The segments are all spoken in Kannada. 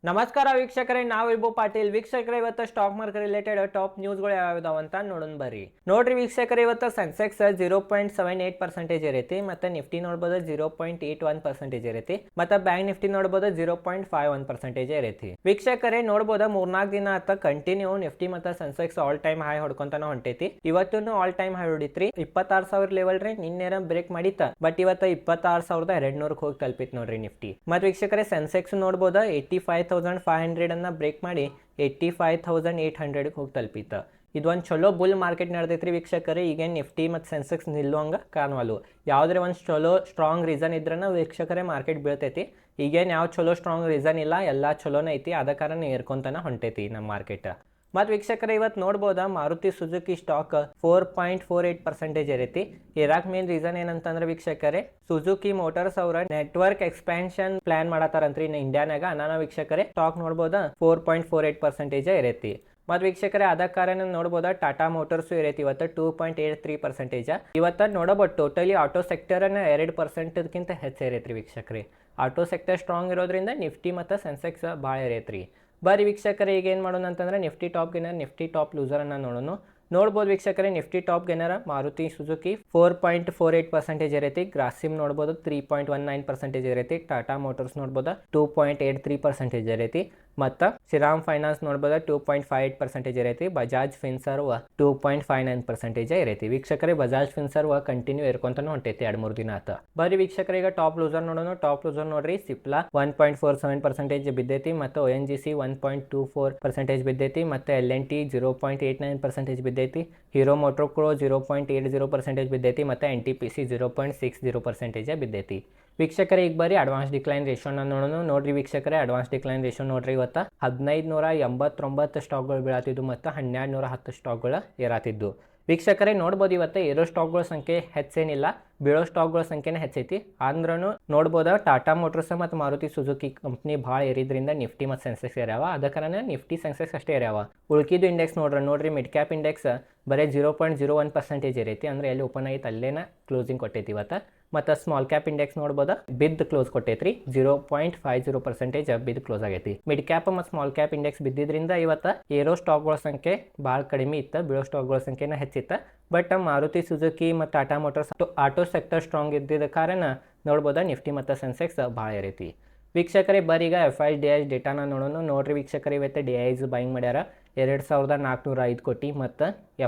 ನಮಸ್ಕಾರ ವೀಕ್ಷಕರೇ, ನಾವು ವಿಭು ಪಾಟೀಲ್. ವೀಕ್ಷಕರೇ, ಇವತ್ತು ಸ್ಟಾಕ್ ಮಾರ್ಕೆಟ್ ರಿಲೇಟೆಡ್ ಟಾಪ್ ನ್ಯೂಸ್ಗಳು ಯಾವ್ಯಾವ ಅಂತ ನೋಡೋಣ ಬರ್ರಿ. ನೋಡ್ರಿ ವೀಕ್ಷಕರೇ, ಇವತ್ತು ಸೆನ್ಸೆಕ್ಸ್ 0.78% ಇರೈತಿ, ಮತ್ತೆ ನಿಫ್ಟಿ ನೋಡ್ಬೋದು 0.81% ಇರೈತಿ, ಮತ್ತೆ ಬ್ಯಾಂಕ್ ನಿಫ್ಟಿ ನೋಡ್ಬೋದು 0.51% ಇರೈತಿ. ವೀಕ್ಷಕರೇ ನೋಡ್ಬೋದು, 3-4 ದಿನ ಆತ ಕಂಟಿನ್ಯೂ ನಿಫ್ಟಿ ಮತ್ತೆ ಸೆನ್ಸೆಕ್ಸ್ ಆಲ್ ಟೈಮ್ ಹೈ ಹೊಡ್ಕೊಂತಾನ ಹೊಂಟೈತಿ. ಇವತ್ತು ಆಲ್ ಟೈಮ್ ಹೈ ಹೊಡಿತ್ರಿ. 26,000 ಲೆವೆಲ್ ರೀ ನಿನ್ನೆ ಬ್ರೇಕ್ ಮಾಡಿತ್ತ, ಬಟ್ ಇವತ್ತು 26,200 ಹೋಗಿ ತಲುಪಿತ್ ನೋಡ್ರಿ ನಿಫ್ಟಿ. ಮತ್ತೆ ವೀಕ್ಷಕರೇ, ಸೆನ್ಸೆಕ್ಸ್ ನೋಡ್ಬೋದು 85,500 ಅನ್ನ ಬ್ರೇಕ್ ಮಾಡಿ 85,800 ಹೋಗಿ ತಲುಪಿತ್ತ. ಇದೊಂದು ಚಲೋ ಬುಲ್ ಮಾರ್ಕೆಟ್ ನಡೆದೈತ್ರಿ ವೀಕ್ಷಕರೇ. ಈಗೇನು ನಿಫ್ಟಿ ಮತ್ತು ಸೆನ್ಸೆಕ್ಸ್ ನಿಲ್ಲುವಂಗ ಕಾಣವಲ್ಲು. ಯಾವುದೇ ಒಂದು ಚಲೋ ಸ್ಟ್ರಾಂಗ್ ರೀಸನ್ ಇದ್ರನ ವೀಕ್ಷಕರೇ ಮಾರ್ಕೆಟ್ ಬೀಳ್ತೈತಿ. ಈಗೇನು ಯಾವ ಚಲೋ ಸ್ಟ್ರಾಂಗ್ ರೀಸನ್ ಇಲ್ಲ, ಎಲ್ಲ ಚಲೋನೇ ಐತಿ. ಅದ ಕಾರಣ ಏರ್ಕೊಂತಾನೆ ಹೊಂಟೈತಿ ನಮ್ಮ ಮಾರ್ಕೆಟ್. ಮತ್ತು ವೀಕ್ಷಕರೇ, ಇವತ್ತು ನೋಡ್ಬೋದಾ, ಮಾರುತಿ ಸುಜುಕಿ ಸ್ಟಾಕ್ 4.48% ಇರೈತಿ. ಇರಾಕ್ ಮೇನ್ ರೀಸನ್ ಏನಂತಂದ್ರೆ ವೀಕ್ಷಕರೇ, ಸುಜುಕಿ ಮೋಟಾರ್ಸ್ ಅವರ ನೆಟ್ವರ್ಕ್ ಎಕ್ಸ್ಪ್ಯಾನ್ಷನ್ ಪ್ಲಾನ್ ಮಾಡತ್ತಾರಂತ್ರಿ ಇಂಡಿಯಾನಾಗ. ನಾನು ವೀಕ್ಷಕರೇ ಸ್ಟಾಕ್ ನೋಡ್ಬೋದಾ 4.48% ಇರೈತಿ. ಮತ್ತು ವೀಕ್ಷಕರೇ, ಅದ ಕಾರಣ ನೋಡ್ಬೋದಾ ಟಾಟಾ ಮೋಟರ್ಸು ಇರೈತಿ ಇವತ್ತು 2.83%. ಇವತ್ತು ನೋಡಬಹುದು ಟೋಟಲಿ ಆಟೋ ಸೆಕ್ಟರನ್ನ 2%ಗಿಂತ ಹೆಚ್ಚು ಇರೈತ್ರಿ ವೀಕ್ಷಕರೇ. ಆಟೋ ಸೆಕ್ಟರ್ ಸ್ಟ್ರಾಂಗ್ ಇರೋದ್ರಿಂದ ನಿಫ್ಟಿ ಮತ್ತು ಸೆನ್ಸೆಕ್ಸ್ ಭಾಳ ಇರೈತ್ರಿ. ಬರೀ ವೀಕ್ಷಕರೇ, ಈಗ ಏನು ಮಾಡೋಣ ಅಂತಂದ್ರೆ Nifty top gainer, Nifty top ಲೂಸರನ್ನು ನೋಡೋಣ. ನೋಡ್ಬೋದು ವೀಕ್ಷಕರೇ, Nifty top gainer Maruti Suzuki 4.48% ಇರೈತಿ. ಗ್ರಾಸಿಮ್ ನೋಡ್ಬೋದು 3.19% ಇರೈತಿ. ಟಾಟಾ ಮೋಟರ್ಸ್ ನೋಡ್ಬೋದು 2.83% ಇರೈತಿ. ಮತ್ತು ಶ್ರೀರಾಮ್ ಫೈನಾನ್ಸ್ ನೋಡ್ಬೋದು 2.58% ಇರೈತಿ. ಬಜಾಜ್ ಫಿನ್ಸರ್ವ್ 2.59% ಇರೈತಿ. ವೀಕ್ಷಕರೇ, ಬಜಾಜ್ ಫಿನ್ಸರ್ವ್ ಕಂಟಿನ್ಯೂ ಇರ್ಕೊಂತಾನೆ ಹೊಂಟೈತಿ 2-3 ದಿನ ಆತ. ಬರೀ ವೀಕ್ಷಕರೇ, ಈಗ ಟಾಪ್ ಲೂಸರ್ ನೋಡೋಣ. ಟಾಪ್ ಲೂಸರ್ ನೋಡ್ರಿ, ಸಿಪ್ಲಾ 1.47% ಬಿದ್ದೈತಿ, ಮತ್ತು ONGC 1.24% ಬಿದ್ದೈತಿ, ಮತ್ತು L&T 0.89% ಬಿದ್ದೈತಿ. ಹೀರೋ ಮೋಟೋಕ್ರೋ 0.80% ಬಿದ್ದೈತಿ, ಮತ್ತು NTPC 0.60% ಬಿದ್ದೈತಿ. ವೀಕ್ಷಕರೇ, ಈಗ ಬರೀ ಅಡ್ವಾನ್ಸ್ ಡಿಕ್ಲೈನ್ ರೇಷೋನ ನೋಡೋಣ. ನೋಡ್ರಿ ವೀಕ್ಷಕರೇ, ಅಡ್ವಾನ್ಸ್ ಡಿಕ್ಲೈನ್ ರೇಷೋ ನೋಡ್ರಿ, ಇವತ್ತು 1589 ಸ್ಟಾಕ್ಗಳು ಬೀಳತ್ತಿದ್ದು ಮತ್ತು 1210 ಸ್ಟಾಕ್ಗಳು ಏರಾತಿದ್ದು. ವೀಕ್ಷಕರೇ ನೋಡ್ಬೋದು, ಇವತ್ತು ಏರೋ ಸ್ಟಾಕ್ಗಳ ಸಂಖ್ಯೆ ಹೆಚ್ಚೇನಿಲ್ಲ, ಬೀಳೋ ಸ್ಟಾಕ್ಗಳ ಸಂಖ್ಯೆನೇ ಹೆಚ್ಚೈತಿ. ಅಂದ್ರೂ ನೋಡ್ಬೋದು ಟಾಟಾ ಮೋಟರ್ಸ್ ಮತ್ತು ಮಾರುತಿ ಸುಜುಕಿ ಕಂಪ್ನಿ ಭಾಳ ಏರಿದ್ರಿಂದ ನಿಫ್ಟಿ ಮತ್ತು ಸೆನ್ಸೆಕ್ಸ್ ಏರ್ಯಾವ. ಅದ ಕಾರಣ ನಿಫ್ಟಿ ಸೆನ್ಸೆಕ್ಸ್ ಅಷ್ಟೇ ಏರ್ಯಾವ. ಉಳ್ಕಿದ್ದು ಇಂಡೆಕ್ಸ್ ನೋಡ್ರಿ ಮಿಡ್ ಕ್ಯಾಪ್ ಇಂಡೆಕ್ಸ್ ಬರೀ 0.01% ಇರೈತಿ. ಅಂದರೆ ಎಲ್ಲಿ ಓಪನ್ ಆಗೈತೆ ಅಲ್ಲೇನ ಕ್ಲೋಸಿಂಗ್ ಕೊಟ್ಟೈತಿ ಇವತ್ತು. ಮತ್ತು ಸ್ಮಾಲ್ ಕ್ಯಾಪ್ ಇಂಡೆಕ್ಸ್ ನೋಡ್ಬೋದು ಬಿದ್ದು ಕ್ಲೋಸ್ ಕೊಟ್ಟೈತ್ರಿ, 0.50% ಬಿದ್ದು ಕ್ಲೋಸ್ ಆಗೈತಿ. ಮಿಡ್ ಕ್ಯಾಪ್ ಮತ್ತು ಸ್ಮಾಲ್ ಕ್ಯಾಪ್ ಇಂಡೆಕ್ಸ್ ಬಿದ್ದಿದ್ರಿಂದ ಇವತ್ತು ಏರೋ ಸ್ಟಾಕ್ಗಳ ಸಂಖ್ಯೆ ಭಾಳ ಕಡಿಮೆ ಇತ್ತು, ಬೀಳೋ ಸ್ಟಾಕ್ಗಳ ಸಂಖ್ಯೆನ ಹೆಚ್ಚಿತ್ತು. ಬಟ್ ಮಾರುತಿ ಸುಜುಕಿ ಮತ್ತು Tata motors auto sector strong ಇದ್ದಿದ್ದ ಕಾರಣ ನೋಡ್ಬೋದಾ ನಿಫ್ಟಿ ಮತ್ತು ಸೆನ್ಸೆಕ್ಸ್ ಭಾಳ ಇರೈತಿ. ವೀಕ್ಷಕರೇ, ಬರೀಗ FIDI ಡೇಟಾನ ನೋಡೋಣ. ನೋಡ್ರಿ ವೀಕ್ಷಕರೇ, ಇವತ್ತು DIs ಬಾಯಿಂಗ್ ಮಾಡ್ಯಾರ 2,405 ಕೋಟಿ, ಮತ್ತು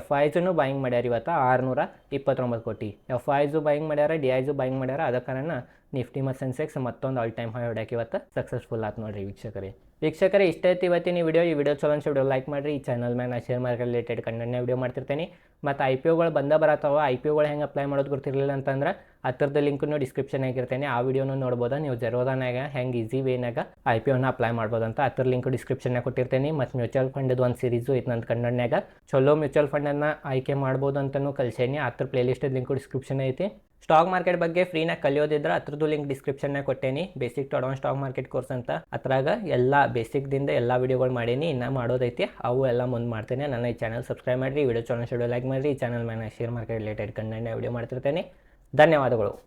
FISನು ಬಾಯಿಂಗ್ ಮಾಡ್ಯಾರ ಇವತ್ತು 629 ಕೋಟಿ. FIS ಬಾಯಿಂಗ್ ಮಾಡ್ಯಾರ, DIs ಬಾಯಿಂಗ್ ಮಾಡ್ಯಾರ. ಅದ ಕಾರಣ ನಿಫ್ಟಿ ಮತ್ತು ಸೆನ್ಸೆಕ್ಸ್ ಮತ್ತೊಂದು ಆಲ್ ಟೈಮ್ ಹೈ ಹೊಡ್ಯಾಕೆ ಇವತ್ತು ಸಕ್ಸಸ್ಫುಲ್ ಆಯ್ತು ನೋಡ್ರಿ ವೀಕ್ಷಕರೇ. ವೀಕ್ಷಕರೇ, ಇಷ್ಟೇ ಐತಿ ಇವತ್ತಿನ ವಿಡಿಯೋ. ಈ ವಿಡಿಯೋ ಚಲೋ ವಿಡಿಯೋ ಲೈಕ್ ಮಾಡಿರಿ. ಈ ಚಾನಲ್ ಮೇಲೆ ನಾನು ಶೇರ್ ಮಾರ್ಕೆಟ್ ರಿಲೇಟೆಡ್ ಕಂಟೆಂಟ್ನ ವಿಡಿಯೋ ಮಾಡ್ತಿರ್ತೀನಿ. ಮತ್ತು IPOಗಳು ಬರತ್ತವ. IPOಗಳು ಹೆಂಗೆ ಅಪ್ಲೈ ಮಾಡೋದು ಗೊತ್ತಿರಲಿಲ್ಲ ಅಂತಂದ್ರೆ ಅದರದ ಲಿಂಕನ್ನು ಡಿಸ್ಕ್ರಿಪ್ಷನ್ ಆಗಿರ್ತೇನೆ. ಆ ವಿಡಿಯೋನು ನೋಡ್ಬೋದು. ನೀವು ಜೆರೋದಾನಾಗ ಹೆಂಗೆ ಈಸಿ ವೇನಾಗ IPOನ ಅಪ್ಲೈ ಮಾಡ್ಬೋದು ಅಂತ ಅದ್ರ ಲಿಂಕ್ ಡಿಸ್ಕ್ರಿಪ್ಷನ್ನಾಗ ಕೊಟ್ಟಿರ್ತೀನಿ. ಮತ್ತು ಮ್ಯೂಚುವಲ್ ಫಂಡದ ಒಂದು ಸೀರೀಸು ಐತೆ ನನ್ನ ಕನ್ನಡನ್ಯಾಗ, ಚಲೋ ಮ್ಯೂಚುವಲ್ ಫಂಡನ್ನು ಆಯ್ಕೆ ಮಾಡ್ಬೋದು ಅಂತಲೂ ಕಲ್ಸೇನಿ. ಅದ್ರ ಪ್ಲೇಲಿಸ್ಟ್ ಲಿಂಕ್ ಡಿಸ್ಕ್ರಿಪ್ಷನ್ ಐತಿ. ಸ್ಟಾಕ್ ಮಾರ್ಕೆಟ್ ಬಗ್ಗೆ ಫ್ರೀನಾಗ ಕಲಿಯೋದಿದ್ರೆ ಅದ್ರದ್ದು ಲಿಂಕ್ ಡಿಸ್ಕ್ರಿಪ್ಷನ್ನಾಗ ಕೊಟ್ಟೇನಿ. Basic to advance stock market course ಅಂತ. ಅದ್ರಾಗ ಎಲ್ಲ ಬೇಸಿಕ್ದಿಂದ ಎಲ್ಲ ವಿಡಿಯೋಗಳು ಮಾಡೀನಿ. ಇನ್ನೂ ಮಾಡೋದೈತಿ, ಅವು ಎಲ್ಲ ಮುಂದೆ ಮಾಡ್ತೇನೆ. ನನ್ನ ಈ ಚಾನಲ್ ಸಬ್ಸ್ಕ್ರೈಬ್ ಮಾಡಿರಿ. ವಿಡಿಯೋ ಚಲೋ ಲೈಕ್ ಮಾಡಿರಿ. ಈ ಚಾನಲ್ ಮೇಲೆ ಶೇರ್ ಮಾರ್ಕೆಟ್ ರಿಲೇಟೆಡ್ ಕಂಟೆಂಟ್ನ ವಿಡಿಯೋ ಮಾಡ್ತಿರ್ತೇನೆ. ಧನ್ಯವಾದಗಳು.